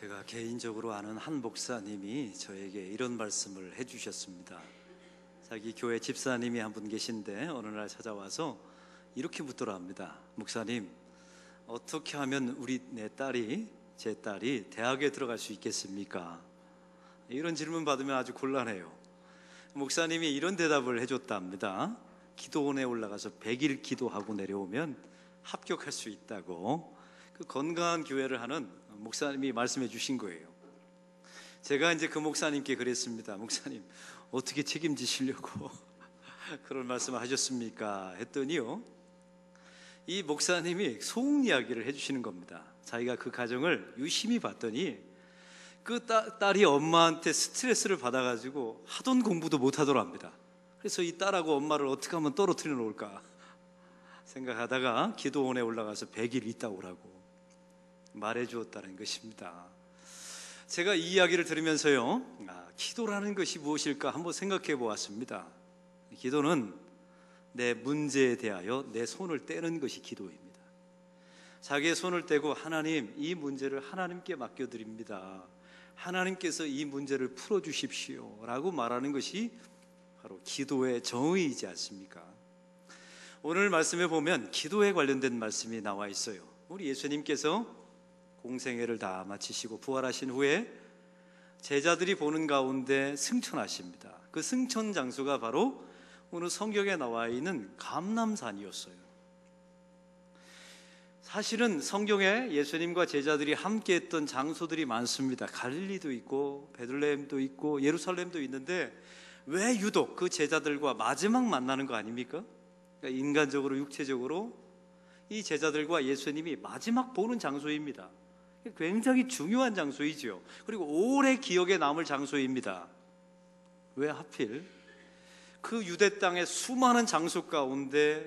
제가 개인적으로 아는 한 목사님이 저에게 이런 말씀을 해주셨습니다. 자기 교회 집사님이 한 분 계신데 어느 날 찾아와서 이렇게 묻더라 합니다. 목사님, 어떻게 하면 제 딸이 대학에 들어갈 수 있겠습니까? 이런 질문 받으면 아주 곤란해요. 목사님이 이런 대답을 해줬답니다. 기도원에 올라가서 100일 기도하고 내려오면 합격할 수 있다고 그 건강한 교회를 하는 목사님이 말씀해 주신 거예요. 제가 이제 그 목사님께 그랬습니다. 목사님, 어떻게 책임지시려고 그런 말씀을 하셨습니까? 했더니요, 이 목사님이 속 이야기를 해주시는 겁니다. 자기가 그 가정을 유심히 봤더니 그 딸이 엄마한테 스트레스를 받아가지고 하던 공부도 못하더라 합니다. 그래서 이 딸하고 엄마를 어떻게 하면 떨어뜨려 놓을까 생각하다가 기도원에 올라가서 100일 있다 오라고 말해 주었다는 것입니다. 제가 이 이야기를 들으면서요, 기도라는 것이 무엇일까 한번 생각해 보았습니다. 기도는 내 문제에 대하여 내 손을 떼는 것이 기도입니다. 자기의 손을 떼고 하나님, 이 문제를 하나님께 맡겨드립니다. 하나님께서 이 문제를 풀어주십시오 라고 말하는 것이 바로 기도의 정의이지 않습니까? 오늘 말씀에 보면 기도에 관련된 말씀이 나와 있어요. 우리 예수님께서 공생애를 다 마치시고 부활하신 후에 제자들이 보는 가운데 승천하십니다. 그 승천 장소가 바로 오늘 성경에 나와 있는 감람산이었어요. 사실은 성경에 예수님과 제자들이 함께했던 장소들이 많습니다. 갈릴리도 있고 베들레헴도 있고 예루살렘도 있는데 왜 유독 그 제자들과 마지막 만나는 거 아닙니까? 그러니까 인간적으로 육체적으로 이 제자들과 예수님이 마지막 보는 장소입니다. 굉장히 중요한 장소이죠. 그리고 오래 기억에 남을 장소입니다. 왜 하필 그 유대 땅의 수많은 장소 가운데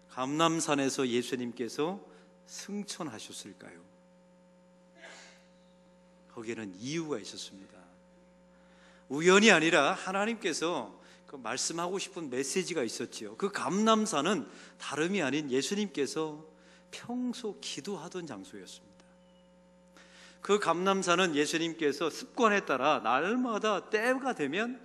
감람산에서 예수님께서 승천하셨을까요? 거기에는 이유가 있었습니다. 우연이 아니라 하나님께서 그 말씀하고 싶은 메시지가 있었지요. 그 감람산은 다름이 아닌 예수님께서 평소 기도하던 장소였습니다. 그 감람산은 예수님께서 습관에 따라 날마다 때가 되면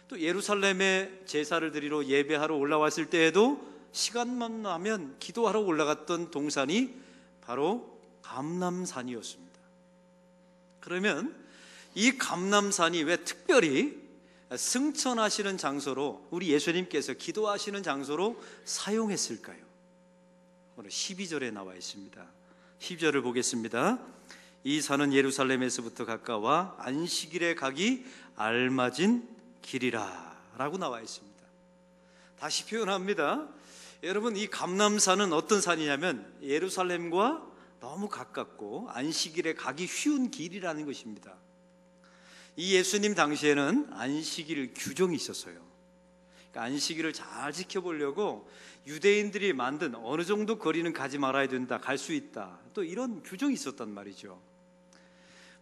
또 예루살렘에 제사를 드리러 예배하러 올라왔을 때에도 시간만 나면 기도하러 올라갔던 동산이 바로 감람산이었습니다. 그러면 이 감람산이 왜 특별히 승천하시는 장소로, 우리 예수님께서 기도하시는 장소로 사용했을까요? 오늘 12절에 나와 있습니다. 12절을 보겠습니다. 이 산은 예루살렘에서부터 가까워 안식일에 가기 알맞은 길이라 라고 나와 있습니다. 다시 표현합니다. 여러분, 이 감람산은 어떤 산이냐면 예루살렘과 너무 가깝고 안식일에 가기 쉬운 길이라는 것입니다. 이 예수님 당시에는 안식일 규정이 있었어요. 그러니까 안식일을 잘 지켜보려고 유대인들이 만든 어느 정도 거리는 가지 말아야 된다, 갈 수 있다, 또 이런 규정이 있었단 말이죠.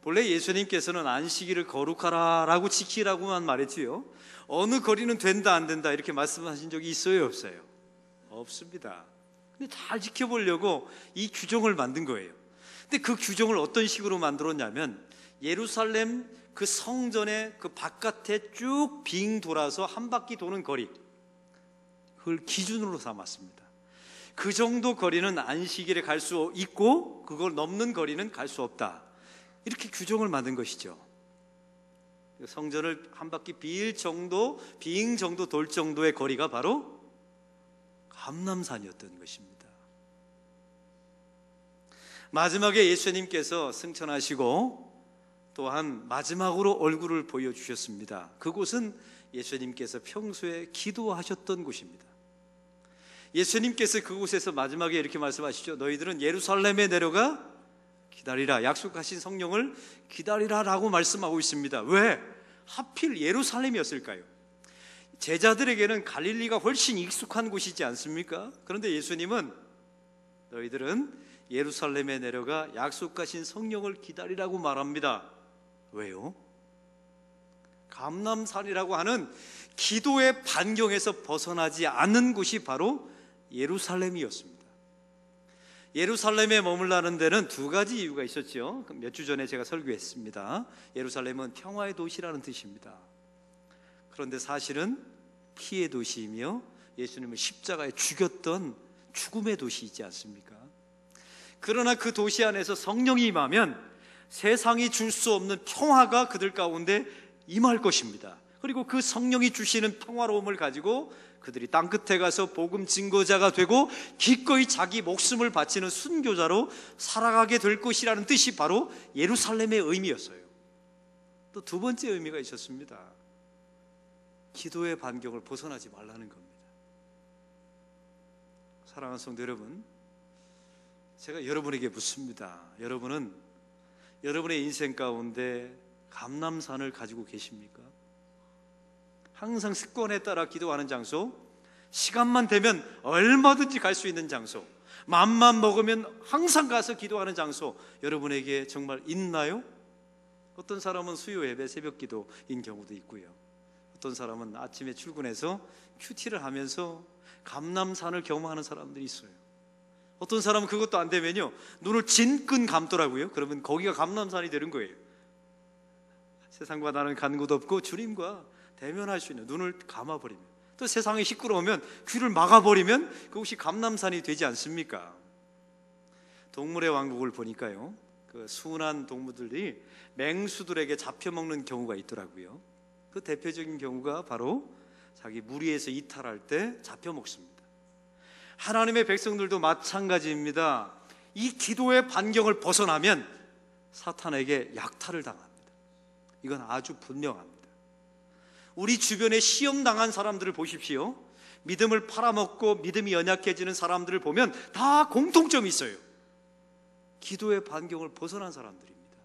본래 예수님께서는 안식일을 거룩하라 라고 지키라고만 말했지요, 어느 거리는 된다 안 된다 이렇게 말씀하신 적이 있어요, 없어요? 없습니다. 근데 잘 지켜보려고 이 규정을 만든 거예요. 근데 그 규정을 어떤 식으로 만들었냐면 예루살렘 그 성전의 그 바깥에 쭉 빙 돌아서 한 바퀴 도는 거리, 그걸 기준으로 삼았습니다. 그 정도 거리는 안식일에 갈 수 있고 그걸 넘는 거리는 갈 수 없다, 이렇게 규정을 만든 것이죠. 성전을 한 바퀴 빙 정도 돌 정도의 거리가 바로 감람산이었던 것입니다. 마지막에 예수님께서 승천하시고 또한 마지막으로 얼굴을 보여주셨습니다. 그곳은 예수님께서 평소에 기도하셨던 곳입니다. 예수님께서 그곳에서 마지막에 이렇게 말씀하시죠. 너희들은 예루살렘에 내려가 기다리라, 약속하신 성령을 기다리라 라고 말씀하고 있습니다. 왜 하필 예루살렘이었을까요? 제자들에게는 갈릴리가 훨씬 익숙한 곳이지 않습니까? 그런데 예수님은 너희들은 예루살렘에 내려가 약속하신 성령을 기다리라고 말합니다. 왜요? 감람산이라고 하는 기도의 반경에서 벗어나지 않는 곳이 바로 예루살렘이었습니다. 예루살렘에 머물라는 데는 두 가지 이유가 있었죠. 몇 주 전에 제가 설교했습니다. 예루살렘은 평화의 도시라는 뜻입니다. 그런데 사실은 피의 도시이며 예수님을 십자가에 죽였던 죽음의 도시이지 않습니까? 그러나 그 도시 안에서 성령이 임하면 세상이 줄 수 없는 평화가 그들 가운데 임할 것입니다. 그리고 그 성령이 주시는 평화로움을 가지고 그들이 땅끝에 가서 복음 증거자가 되고 기꺼이 자기 목숨을 바치는 순교자로 살아가게 될 것이라는 뜻이 바로 예루살렘의 의미였어요. 또 두 번째 의미가 있었습니다. 기도의 반경을 벗어나지 말라는 겁니다. 사랑하는 성도 여러분, 제가 여러분에게 묻습니다. 여러분은 여러분의 인생 가운데 감람산을 가지고 계십니까? 항상 습관에 따라 기도하는 장소, 시간만 되면 얼마든지 갈 수 있는 장소, 맘만 먹으면 항상 가서 기도하는 장소, 여러분에게 정말 있나요? 어떤 사람은 수요 예배, 새벽 기도인 경우도 있고요. 어떤 사람은 아침에 출근해서 큐티를 하면서 감람산을 경험하는 사람들이 있어요. 어떤 사람은 그것도 안 되면요, 눈을 질끈 감더라고요. 그러면 거기가 감람산이 되는 거예요. 세상과 나는 간 곳 없고 주님과 대면할 수 있는, 눈을 감아버리면, 또 세상이 시끄러우면 귀를 막아버리면 그것이 감람산이 되지 않습니까? 동물의 왕국을 보니까요, 그 순한 동물들이 맹수들에게 잡혀먹는 경우가 있더라고요. 그 대표적인 경우가 바로 자기 무리에서 이탈할 때 잡혀먹습니다. 하나님의 백성들도 마찬가지입니다. 이 기도의 반경을 벗어나면 사탄에게 약탈을 당합니다. 이건 아주 분명합니다. 우리 주변에 시험당한 사람들을 보십시오. 믿음을 팔아먹고 믿음이 연약해지는 사람들을 보면 다 공통점이 있어요. 기도의 반경을 벗어난 사람들입니다.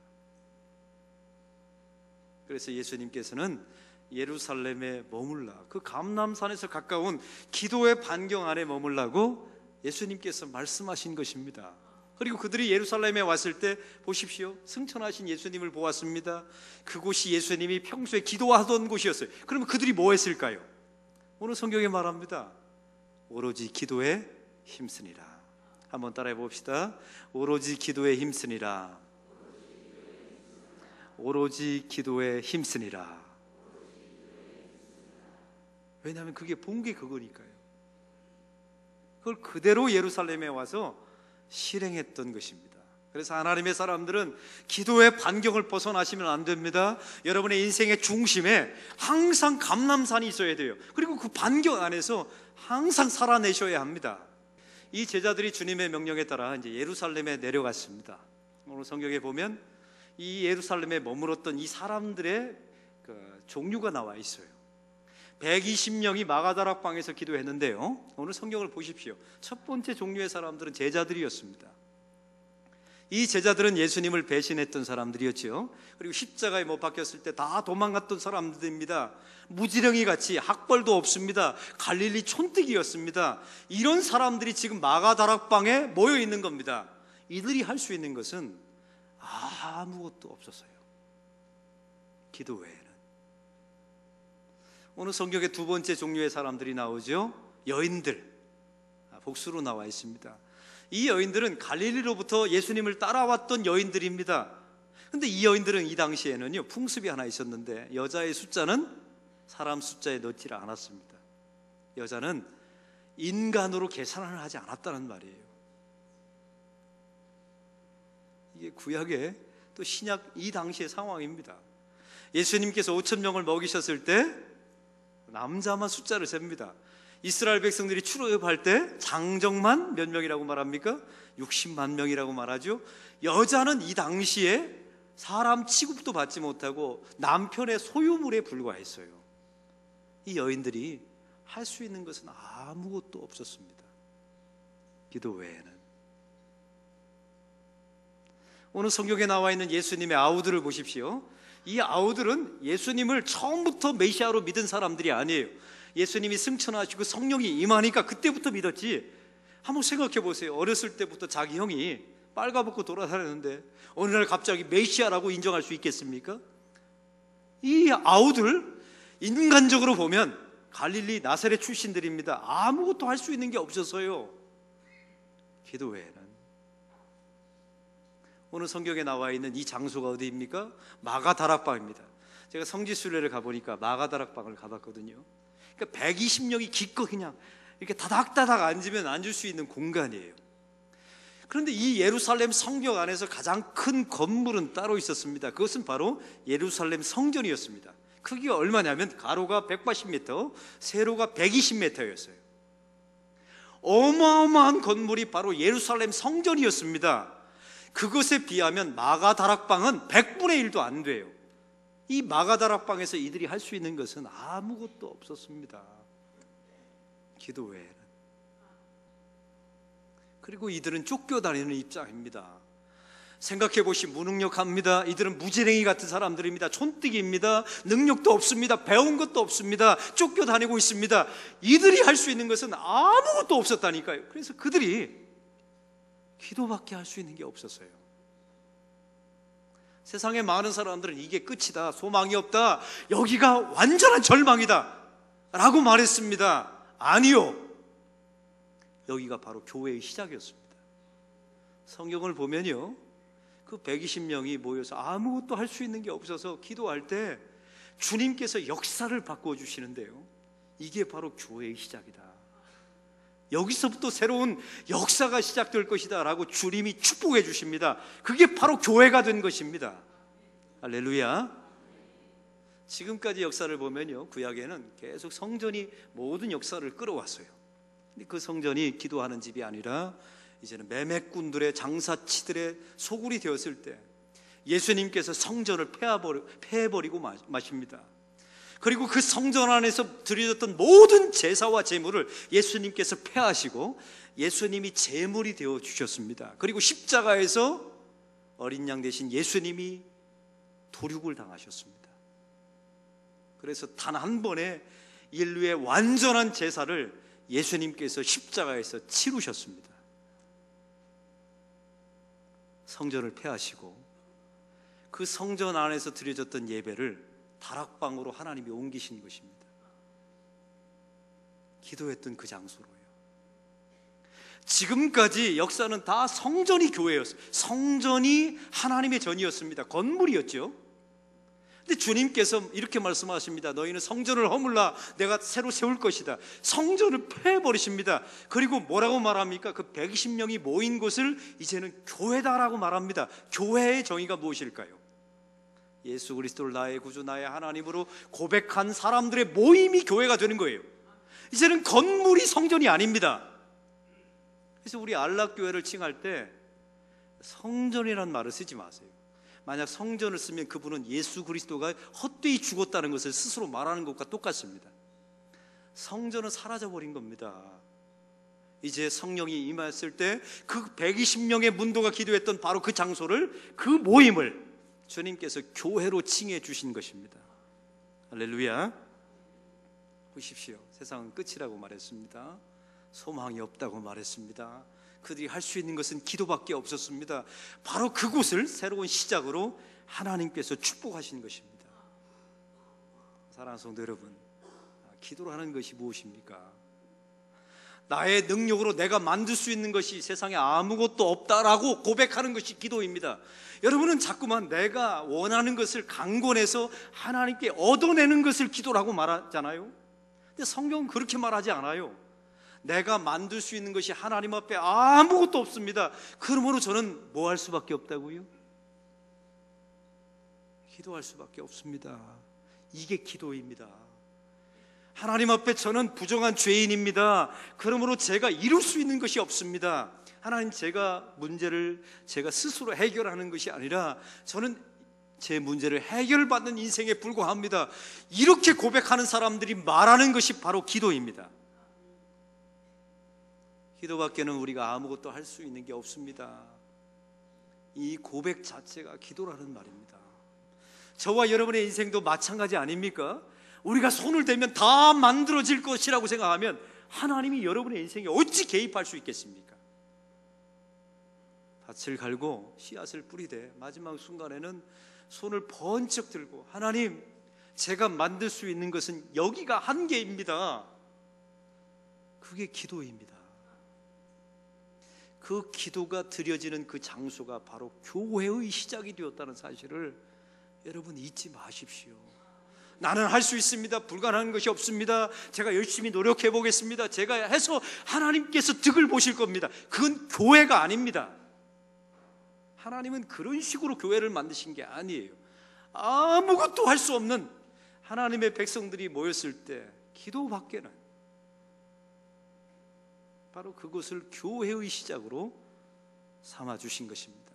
그래서 예수님께서는 예루살렘에 머물라, 그 감람산에서 가까운 기도의 반경 안에 머물라고 예수님께서 말씀하신 것입니다. 그리고 그들이 예루살렘에 왔을 때 보십시오, 승천하신 예수님을 보았습니다. 그곳이 예수님이 평소에 기도하던 곳이었어요. 그러면 그들이 뭐 했을까요? 오늘 성경에 말합니다. 오로지 기도에 힘쓰니라. 한번 따라해 봅시다. 오로지 기도에 힘쓰니라. 오로지 기도에 힘쓰니라. 왜냐하면 그게 본 게 그거니까요. 그걸 그대로 예루살렘에 와서 실행했던 것입니다. 그래서 하나님의 사람들은 기도의 반경을 벗어나시면 안 됩니다. 여러분의 인생의 중심에 항상 감람산이 있어야 돼요. 그리고 그 반경 안에서 항상 살아내셔야 합니다. 이 제자들이 주님의 명령에 따라 이제 예루살렘에 내려갔습니다. 오늘 성경에 보면 이 예루살렘에 머물었던 이 사람들의 그 종류가 나와 있어요. 120명이 마가다락방에서 기도했는데요, 오늘 성경을 보십시오. 첫 번째 종류의 사람들은 제자들이었습니다. 이 제자들은 예수님을 배신했던 사람들이었죠. 그리고 십자가에 못 박혔을 때 다 도망갔던 사람들입니다. 무지렁이 같이, 학벌도 없습니다. 갈릴리 촌뜨기였습니다. 이런 사람들이 지금 마가다락방에 모여 있는 겁니다. 이들이 할 수 있는 것은 아무것도 없었어요. 기도 외에는. 오늘 성경에 두 번째 종류의 사람들이 나오죠. 여인들, 복수로 나와 있습니다. 이 여인들은 갈릴리로부터 예수님을 따라왔던 여인들입니다. 그런데 이 여인들은 이 당시에는요, 풍습이 하나 있었는데 여자의 숫자는 사람 숫자에 넣지를 않았습니다. 여자는 인간으로 계산을 하지 않았다는 말이에요. 이게 구약의 또 신약 이 당시의 상황입니다. 예수님께서 5,000명을 먹이셨을 때 남자만 숫자를 셉니다. 이스라엘 백성들이 출애굽할 때 장정만 몇 명이라고 말합니까? 60만 명이라고 말하죠. 여자는 이 당시에 사람 취급도 받지 못하고 남편의 소유물에 불과했어요. 이 여인들이 할 수 있는 것은 아무것도 없었습니다. 기도 외에는. 오늘 성경에 나와 있는 예수님의 아우들을 보십시오. 이 아우들은 예수님을 처음부터 메시아로 믿은 사람들이 아니에요. 예수님이 승천하시고 성령이 임하니까 그때부터 믿었지. 한번 생각해 보세요. 어렸을 때부터 자기 형이 빨가벗고 돌아다녔는데 어느 날 갑자기 메시아라고 인정할 수 있겠습니까? 이 아우들 인간적으로 보면 갈릴리 나사렛 출신들입니다. 아무것도 할 수 있는 게 없어서요. 기도 외에는. 오늘 성경에 나와 있는 이 장소가 어디입니까? 마가다락방입니다. 제가 성지순례를 가보니까 마가다락방을 가봤거든요. 그러니까 120명이 기껏 그냥 이렇게 다닥다닥 앉으면 앉을 수 있는 공간이에요. 그런데 이 예루살렘 성벽 안에서 가장 큰 건물은 따로 있었습니다. 그것은 바로 예루살렘 성전이었습니다. 크기가 얼마냐면 가로가 180m, 세로가 120m였어요. 어마어마한 건물이 바로 예루살렘 성전이었습니다. 그것에 비하면 마가다락방은 100분의 1도 안 돼요. 이 마가다락방에서 이들이 할 수 있는 것은 아무것도 없었습니다. 기도 외에는. 그리고 이들은 쫓겨다니는 입장입니다. 생각해보시 무능력합니다. 이들은 무지랭이 같은 사람들입니다. 촌뜨기입니다. 능력도 없습니다. 배운 것도 없습니다. 쫓겨다니고 있습니다. 이들이 할 수 있는 것은 아무것도 없었다니까요. 그래서 그들이 기도밖에 할 수 있는 게 없었어요. 세상의 많은 사람들은 이게 끝이다, 소망이 없다, 여기가 완전한 절망이다 라고 말했습니다. 아니요, 여기가 바로 교회의 시작이었습니다. 성경을 보면요, 그 120명이 모여서 아무것도 할 수 있는 게 없어서 기도할 때 주님께서 역사를 바꿔주시는데요, 이게 바로 교회의 시작이다, 여기서부터 새로운 역사가 시작될 것이다 라고 주님이 축복해 주십니다. 그게 바로 교회가 된 것입니다. 할렐루야. 지금까지 역사를 보면요, 구약에는 계속 성전이 모든 역사를 끌어왔어요. 근데 그 성전이 기도하는 집이 아니라 이제는 매매꾼들의, 장사치들의 소굴이 되었을 때 예수님께서 성전을 폐해버리고 마십니다. 그리고 그 성전 안에서 드려졌던 모든 제사와 제물을 예수님께서 폐하시고 예수님이 제물이 되어 주셨습니다. 그리고 십자가에서 어린 양 대신 예수님이 도륙을 당하셨습니다. 그래서 단 한 번에 인류의 완전한 제사를 예수님께서 십자가에서 치루셨습니다. 성전을 폐하시고 그 성전 안에서 드려졌던 예배를 다락방으로 하나님이 옮기신 것입니다. 기도했던 그 장소로요. 지금까지 역사는 다 성전이 교회였어요. 성전이 하나님의 전이었습니다. 건물이었죠. 근데 주님께서 이렇게 말씀하십니다. 너희는 성전을 허물라, 내가 새로 세울 것이다. 성전을 폐해버리십니다. 그리고 뭐라고 말합니까? 그 120명이 모인 곳을 이제는 교회다라고 말합니다. 교회의 정의가 무엇일까요? 예수 그리스도를 나의 구주, 나의 하나님으로 고백한 사람들의 모임이 교회가 되는 거예요. 이제는 건물이 성전이 아닙니다. 그래서 우리 안락교회를 칭할 때 성전이라는 말을 쓰지 마세요. 만약 성전을 쓰면 그분은 예수 그리스도가 헛되이 죽었다는 것을 스스로 말하는 것과 똑같습니다. 성전은 사라져버린 겁니다. 이제 성령이 임했을 때 그 120명의 문도가 기도했던 바로 그 장소를, 그 모임을 주님께서 교회로 칭해 주신 것입니다. 할렐루야. 보십시오. 세상은 끝이라고 말했습니다. 소망이 없다고 말했습니다. 그들이 할 수 있는 것은 기도밖에 없었습니다. 바로 그곳을 새로운 시작으로 하나님께서 축복하신 것입니다. 사랑하는 성도 여러분, 기도를 하는 것이 무엇입니까? 나의 능력으로 내가 만들 수 있는 것이 세상에 아무것도 없다라고 고백하는 것이 기도입니다. 여러분은 자꾸만 내가 원하는 것을 강권해서 하나님께 얻어내는 것을 기도라고 말하잖아요. 근데 성경은 그렇게 말하지 않아요. 내가 만들 수 있는 것이 하나님 앞에 아무것도 없습니다. 그러므로 저는 뭐 할 수밖에 없다고요? 기도할 수밖에 없습니다. 이게 기도입니다. 하나님 앞에 저는 부정한 죄인입니다. 그러므로 제가 이룰 수 있는 것이 없습니다. 하나님, 제가 문제를 제가 스스로 해결하는 것이 아니라 저는 제 문제를 해결받는 인생에 불과합니다. 이렇게 고백하는 사람들이 말하는 것이 바로 기도입니다. 기도밖에는 우리가 아무것도 할 수 있는 게 없습니다. 이 고백 자체가 기도라는 말입니다. 저와 여러분의 인생도 마찬가지 아닙니까? 우리가 손을 대면 다 만들어질 것이라고 생각하면 하나님이 여러분의 인생에 어찌 개입할 수 있겠습니까? 밭을 갈고 씨앗을 뿌리되 마지막 순간에는 손을 번쩍 들고, 하나님, 제가 만들 수 있는 것은 여기가 한계입니다. 그게 기도입니다. 그 기도가 드려지는 그 장소가 바로 교회의 시작이 되었다는 사실을 여러분 잊지 마십시오. 나는 할 수 있습니다. 불가능한 것이 없습니다. 제가 열심히 노력해 보겠습니다. 제가 해서 하나님께서 득을 보실 겁니다. 그건 교회가 아닙니다. 하나님은 그런 식으로 교회를 만드신 게 아니에요. 아무것도 할 수 없는 하나님의 백성들이 모였을 때 기도밖에는, 바로 그것을 교회의 시작으로 삼아주신 것입니다.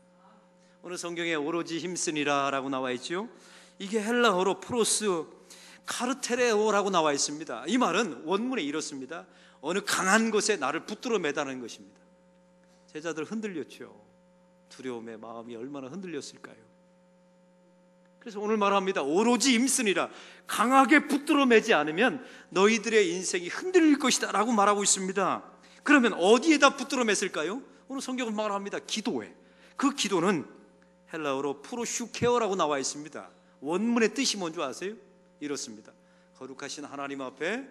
오늘 성경에 오로지 힘쓰니라 라고 나와 있죠. 이게 헬라어로 프로스 카르테레오라고 나와 있습니다. 이 말은 원문에 이렇습니다. 어느 강한 것에 나를 붙들어 매다는 것입니다. 제자들 흔들렸죠. 두려움에 마음이 얼마나 흔들렸을까요? 그래서 오늘 말합니다. 오로지 힘쓰니라. 강하게 붙들어 매지 않으면 너희들의 인생이 흔들릴 것이다 라고 말하고 있습니다. 그러면 어디에다 붙들어 맸을까요? 오늘 성경은 말합니다. 기도에. 그 기도는 헬라어로 프로슈케어라고 나와 있습니다. 원문의 뜻이 뭔지 아세요? 이렇습니다. 거룩하신 하나님 앞에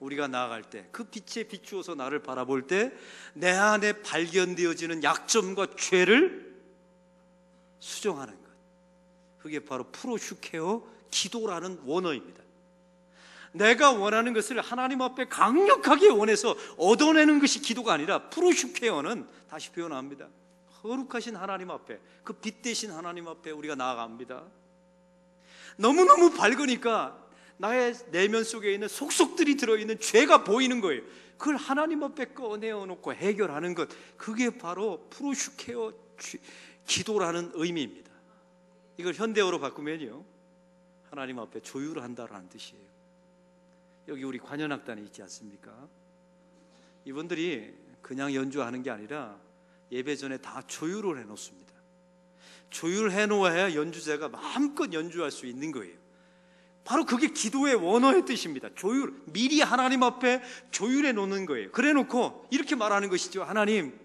우리가 나아갈 때, 그 빛에 비추어서 나를 바라볼 때 내 안에 발견되어지는 약점과 죄를 수정하는 것, 그게 바로 프로슈케어 기도라는 원어입니다. 내가 원하는 것을 하나님 앞에 강력하게 원해서 얻어내는 것이 기도가 아니라, 프로슈케어는 다시 표현합니다. 거룩하신 하나님 앞에, 그 빛 대신 하나님 앞에 우리가 나아갑니다. 너무너무 밝으니까 나의 내면 속에 있는 속속들이 들어있는 죄가 보이는 거예요. 그걸 하나님 앞에 꺼내어놓고 해결하는 것, 그게 바로 프로슈케어 기도라는 의미입니다. 이걸 현대어로 바꾸면요, 하나님 앞에 조율한다라는 뜻이에요. 여기 우리 관현악단이 있지 않습니까? 이분들이 그냥 연주하는 게 아니라 예배 전에 다 조율을 해놓습니다. 조율해 놓아야 연주자가 마음껏 연주할 수 있는 거예요. 바로 그게 기도의 원어의 뜻입니다. 조율, 미리 하나님 앞에 조율해 놓는 거예요. 그래 놓고 이렇게 말하는 것이죠. 하나님,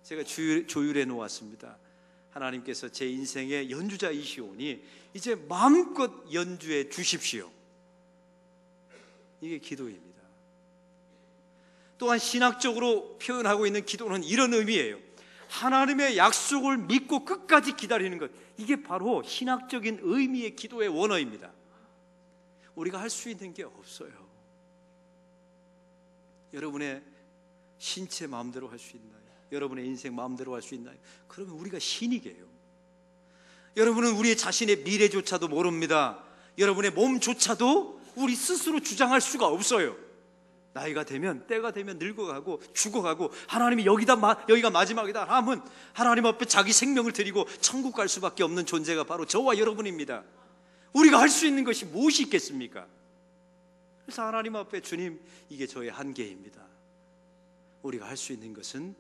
제가 조율해 놓았습니다. 하나님께서 제 인생의 연주자이시오니 이제 마음껏 연주해 주십시오. 이게 기도입니다. 또한 신학적으로 표현하고 있는 기도는 이런 의미예요. 하나님의 약속을 믿고 끝까지 기다리는 것, 이게 바로 신학적인 의미의 기도의 원어입니다. 우리가 할 수 있는 게 없어요. 여러분의 신체 마음대로 할 수 있나요? 여러분의 인생 마음대로 할 수 있나요? 그러면 우리가 신이게요. 여러분은 우리의 자신의 미래조차도 모릅니다. 여러분의 몸조차도 우리 스스로 주장할 수가 없어요. 나이가 되면, 때가 되면 늙어가고 죽어가고, 하나님이 여기가 마지막이다 하면 하나님 앞에 자기 생명을 드리고 천국 갈 수밖에 없는 존재가 바로 저와 여러분입니다. 우리가 할 수 있는 것이 무엇이 있겠습니까? 그래서 하나님 앞에, 주님, 이게 저의 한계입니다. 우리가 할 수 있는 것은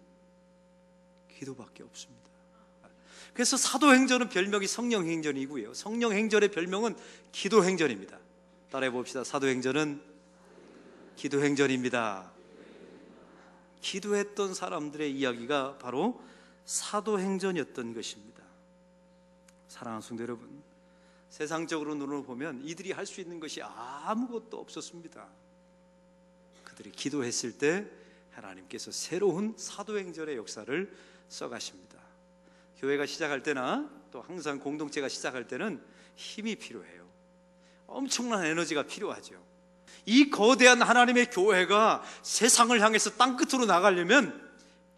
기도밖에 없습니다. 그래서 사도행전은 별명이 성령행전이고요, 성령행전의 별명은 기도행전입니다. 따라해 봅시다. 사도행전은 기도행전입니다. 기도했던 사람들의 이야기가 바로 사도행전이었던 것입니다. 사랑하는 성도 여러분, 세상적으로 눈으로 보면 이들이 할 수 있는 것이 아무것도 없었습니다. 그들이 기도했을 때 하나님께서 새로운 사도행전의 역사를 써가십니다. 교회가 시작할 때나 또 항상 공동체가 시작할 때는 힘이 필요해요. 엄청난 에너지가 필요하죠. 이 거대한 하나님의 교회가 세상을 향해서 땅끝으로 나가려면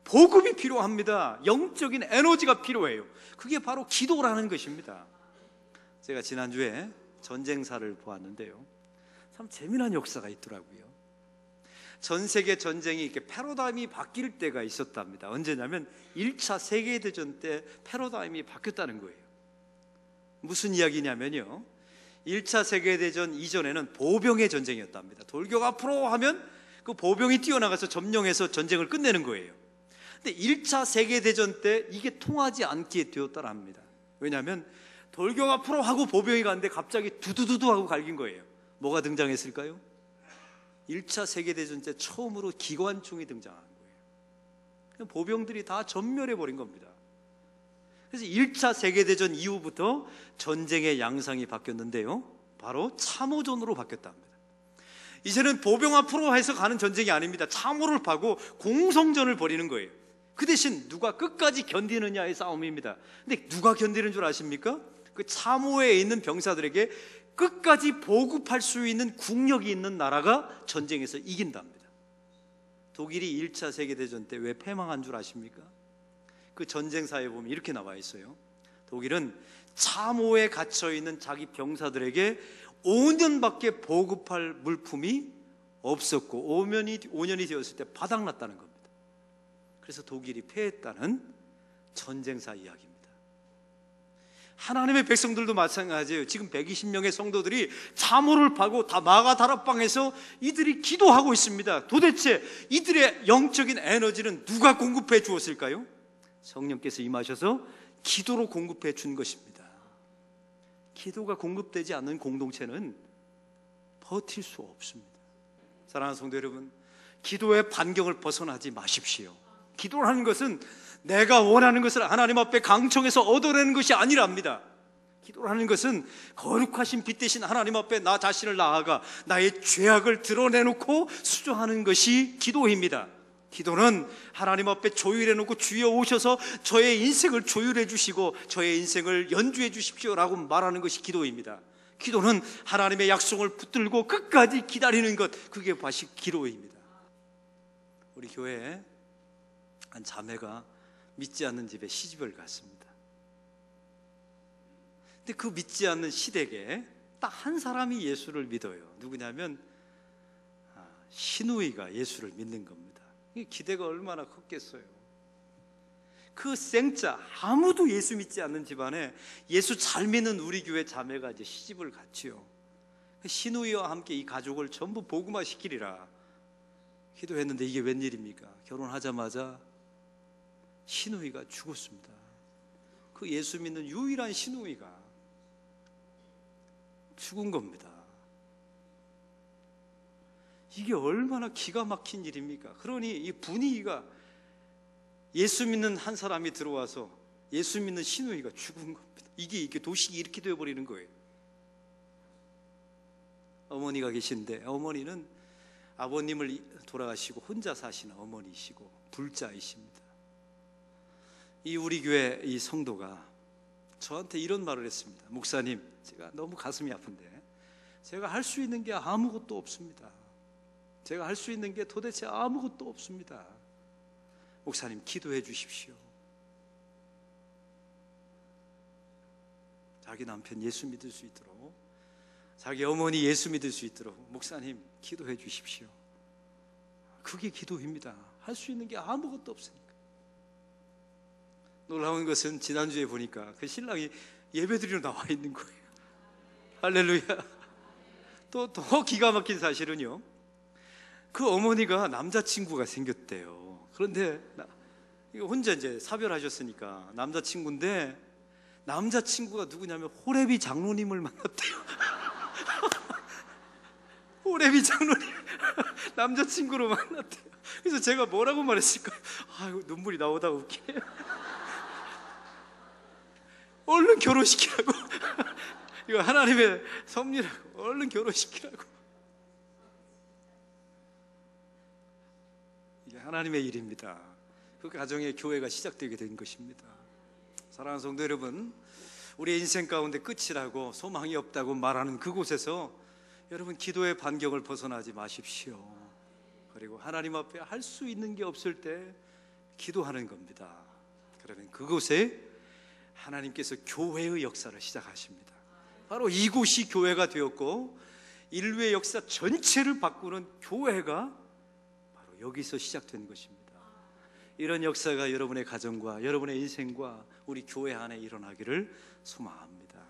복음이 필요합니다. 영적인 에너지가 필요해요. 그게 바로 기도라는 것입니다. 제가 지난주에 전쟁사를 보았는데요, 참 재미난 역사가 있더라고요. 전 세계 전쟁이 이렇게 패러다임이 바뀔 때가 있었답니다. 언제냐면 1차 세계대전 때 패러다임이 바뀌었다는 거예요. 무슨 이야기냐면요, 1차 세계대전 이전에는 보병의 전쟁이었답니다. 돌격 앞으로 하면 그 보병이 뛰어나가서 점령해서 전쟁을 끝내는 거예요. 근데 1차 세계대전 때 이게 통하지 않게 되었다고 합니다. 왜냐하면 돌격 앞으로 하고 보병이 가는데 갑자기 두두두두 하고 갈긴 거예요. 뭐가 등장했을까요? 1차 세계대전 때 처음으로 기관총이 등장한 거예요. 보병들이 다 전멸해버린 겁니다. 그래서 1차 세계대전 이후부터 전쟁의 양상이 바뀌었는데요, 바로 참호전으로 바뀌었답니다. 이제는 보병 앞으로 해서 가는 전쟁이 아닙니다. 참호를 파고 공성전을 벌이는 거예요. 그 대신 누가 끝까지 견디느냐의 싸움입니다. 근데 누가 견디는 줄 아십니까? 그 참호에 있는 병사들에게 끝까지 보급할 수 있는 국력이 있는 나라가 전쟁에서 이긴답니다. 독일이 1차 세계대전 때 왜 패망한 줄 아십니까? 그 전쟁사에 보면 이렇게 나와 있어요. 독일은 참호에 갇혀있는 자기 병사들에게 5년밖에 보급할 물품이 없었고 5년이 되었을 때 바닥났다는 겁니다. 그래서 독일이 패했다는 전쟁사 이야기입니다. 하나님의 백성들도 마찬가지예요. 지금 120명의 성도들이 참호를 파고 마가 다락방에서 이들이 기도하고 있습니다. 도대체 이들의 영적인 에너지는 누가 공급해 주었을까요? 성령께서 임하셔서 기도로 공급해 준 것입니다. 기도가 공급되지 않는 공동체는 버틸 수 없습니다. 사랑하는 성도 여러분, 기도의 반경을 벗어나지 마십시오. 기도라는 것은 내가 원하는 것을 하나님 앞에 강청해서 얻어내는 것이 아니랍니다. 기도라는 것은 거룩하신 빛 대신 하나님 앞에 나 자신을 나아가 나의 죄악을 드러내놓고 수정하는 것이 기도입니다. 기도는 하나님 앞에 조율해놓고 주여 오셔서 저의 인생을 조율해 주시고 저의 인생을 연주해 주십시오라고 말하는 것이 기도입니다. 기도는 하나님의 약속을 붙들고 끝까지 기다리는 것, 그게 바로 기도입니다. 우리 교회에 한 자매가 믿지 않는 집에 시집을 갔습니다. 근데 그 믿지 않는 시댁에 딱 한 사람이 예수를 믿어요. 누구냐면 시누이가 예수를 믿는 겁니다. 이 기대가 얼마나 컸겠어요. 그 생자 아무도 예수 믿지 않는 집안에 예수 잘 믿는 우리 교회 자매가 이제 시집을 갔지요. 시누이와 함께 이 가족을 전부 복음화 시키리라 기도했는데 이게 웬일입니까? 결혼하자마자 시누이가 죽었습니다. 그 예수 믿는 유일한 시누이가 죽은 겁니다. 이게 얼마나 기가 막힌 일입니까? 그러니 이 분위기가 예수 믿는 한 사람이 들어와서 예수 믿는 시누이가 죽은 겁니다. 이게 도식이 이렇게 되어버리는 거예요. 어머니가 계신데 어머니는 아버님을 돌아가시고 혼자 사시는 어머니이시고 불자이십니다. 이 우리 교회 이 성도가 저한테 이런 말을 했습니다. 목사님, 제가 너무 가슴이 아픈데 제가 할 수 있는 게 아무것도 없습니다. 제가 할 수 있는 게 도대체 아무것도 없습니다. 목사님 기도해 주십시오. 자기 남편 예수 믿을 수 있도록, 자기 어머니 예수 믿을 수 있도록 목사님 기도해 주십시오. 그게 기도입니다. 할 수 있는 게 아무것도 없으니까. 놀라운 것은 지난주에 보니까 그 신랑이 예배드리러 나와 있는 거예요. 할렐루야. 또 더 기가 막힌 사실은요, 그 어머니가 남자친구가 생겼대요. 그런데 혼자 이제 사별하셨으니까 남자친구인데, 남자친구가 누구냐면 호레비 장로님을 만났대요. 호레비 장로님 남자친구로 만났대요. 그래서 제가 뭐라고 말했을까요? 아이고, 눈물이 나오다 웃기네. 얼른 결혼시키라고. 이거 하나님의 섭리라고. 얼른 결혼시키라고. 이게 하나님의 일입니다. 그 가정의 교회가 시작되게 된 것입니다. 사랑하는 성도 여러분, 우리의 인생 가운데 끝이라고 소망이 없다고 말하는 그곳에서 여러분 기도의 반경을 벗어나지 마십시오. 그리고 하나님 앞에 할 수 있는 게 없을 때 기도하는 겁니다. 그러면 그곳에 하나님께서 교회의 역사를 시작하십니다. 바로 이곳이 교회가 되었고 인류의 역사 전체를 바꾸는 교회가 바로 여기서 시작된 것입니다. 이런 역사가 여러분의 가정과 여러분의 인생과 우리 교회 안에 일어나기를 소망합니다.